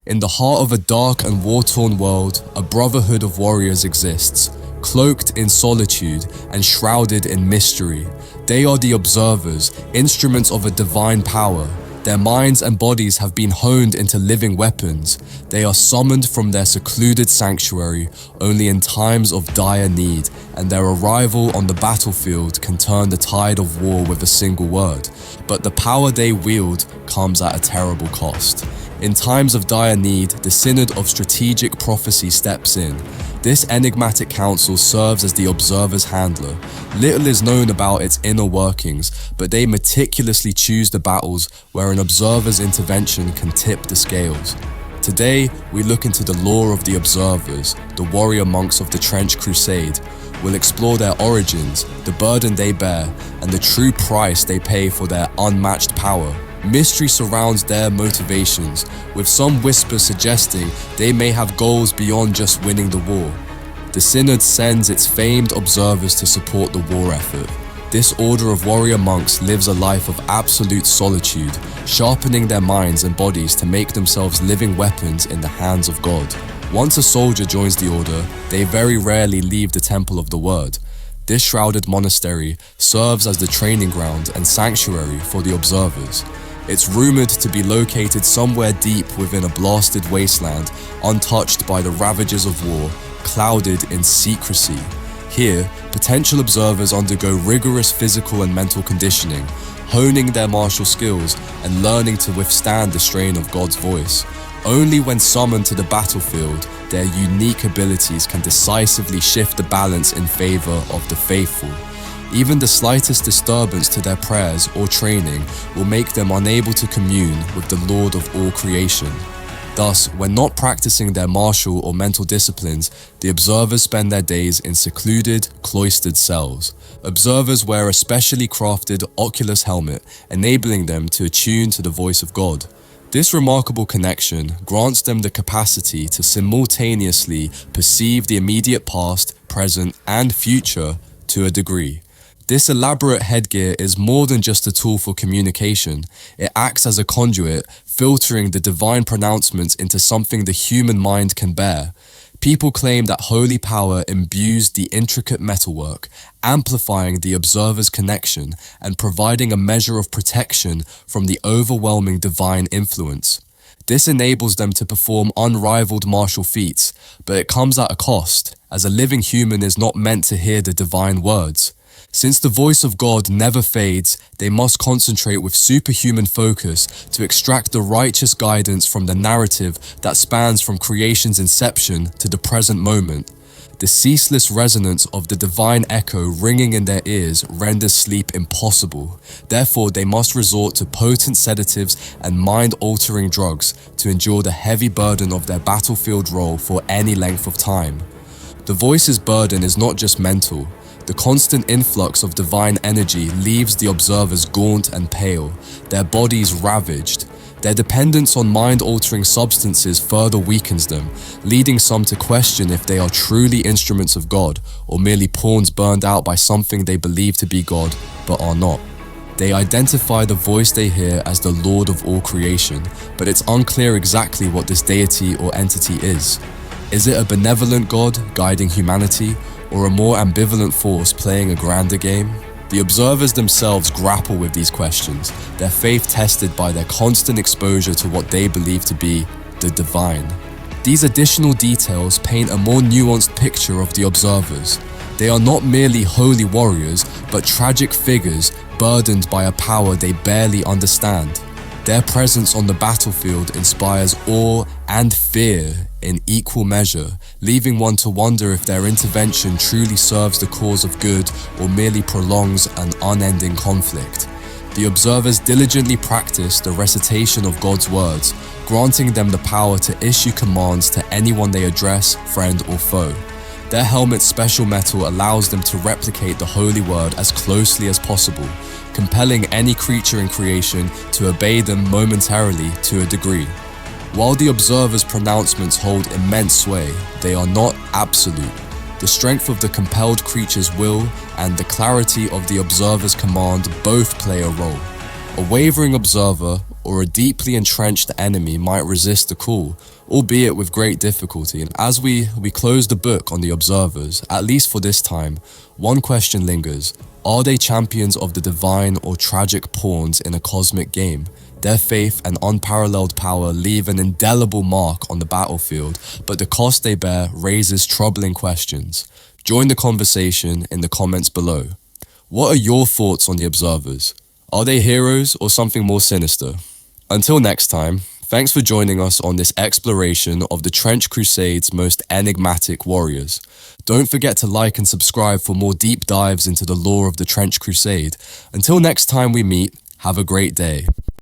In the heart of a dark and war-torn world, a brotherhood of warriors exists, cloaked in solitude and shrouded in mystery. They are the observers, instruments of a divine power. Their minds and bodies have been honed into living weapons. They are summoned from their secluded sanctuary only in times of dire need, and their arrival on the battlefield can turn the tide of war with a single word. But the power they wield comes at a terrible cost. In times of dire need, the Synod of Strategic Prophecy steps in. This enigmatic council serves as the observer's handler. Little is known about its inner workings, but they meticulously choose the battles where an observer's intervention can tip the scales. Today, we look into the lore of the observers, the warrior monks of the Trench Crusade. We'll explore their origins, the burden they bear, and the true price they pay for their unmatched power. Mystery surrounds their motivations, with some whispers suggesting they may have goals beyond just winning the war. The Synod sends its famed observers to support the war effort. This order of warrior monks lives a life of absolute solitude, sharpening their minds and bodies to make themselves living weapons in the hands of God. Once a soldier joins the order, they very rarely leave the Temple of the Word. This shrouded monastery serves as the training ground and sanctuary for the observers. It's rumored to be located somewhere deep within a blasted wasteland, untouched by the ravages of war, clouded in secrecy. Here, potential observers undergo rigorous physical and mental conditioning, honing their martial skills and learning to withstand the strain of God's voice. Only when summoned to the battlefield, their unique abilities can decisively shift the balance in favor of the faithful. Even the slightest disturbance to their prayers or training will make them unable to commune with the Lord of all creation. Thus, when not practicing their martial or mental disciplines, the observers spend their days in secluded, cloistered cells. Observers wear a specially crafted oculus helmet, enabling them to attune to the voice of God. This remarkable connection grants them the capacity to simultaneously perceive the immediate past, present, and future to a degree. This elaborate headgear is more than just a tool for communication. It acts as a conduit, filtering the divine pronouncements into something the human mind can bear. People claim that holy power imbues the intricate metalwork, amplifying the observer's connection and providing a measure of protection from the overwhelming divine influence. This enables them to perform unrivaled martial feats, but it comes at a cost, as a living human is not meant to hear the divine words. Since the voice of God never fades, they must concentrate with superhuman focus to extract the righteous guidance from the narrative that spans from creation's inception to the present moment. The ceaseless resonance of the divine echo ringing in their ears renders sleep impossible. Therefore, they must resort to potent sedatives and mind-altering drugs to endure the heavy burden of their battlefield role for any length of time. The voice's burden is not just mental. The constant influx of divine energy leaves the observers gaunt and pale, their bodies ravaged. Their dependence on mind-altering substances further weakens them, leading some to question if they are truly instruments of God or merely pawns burned out by something they believe to be God, but are not. They identify the voice they hear as the Lord of all creation, but it's unclear exactly what this deity or entity is. Is it a benevolent God guiding humanity, or a more ambivalent force playing a grander game? The observers themselves grapple with these questions, their faith tested by their constant exposure to what they believe to be the divine. These additional details paint a more nuanced picture of the observers. They are not merely holy warriors, but tragic figures burdened by a power they barely understand. Their presence on the battlefield inspires awe and fear in equal measure, leaving one to wonder if their intervention truly serves the cause of good or merely prolongs an unending conflict. The observers diligently practice the recitation of God's words, granting them the power to issue commands to anyone they address, friend or foe. Their helmet's special metal allows them to replicate the holy word as closely as possible, compelling any creature in creation to obey them momentarily to a degree. While the observer's pronouncements hold immense sway, they are not absolute. The strength of the compelled creature's will and the clarity of the observer's command both play a role. A wavering observer or a deeply entrenched enemy might resist the call, albeit with great difficulty. And as we close the book on the observers, at least for this time, one question lingers. Are they champions of the divine or tragic pawns in a cosmic game? Their faith and unparalleled power leave an indelible mark on the battlefield, but the cost they bear raises troubling questions. Join the conversation in the comments below. What are your thoughts on the observers? Are they heroes or something more sinister? Until next time, thanks for joining us on this exploration of the Trench Crusade's most enigmatic warriors. Don't forget to like and subscribe for more deep dives into the lore of the Trench Crusade. Until next time we meet, have a great day.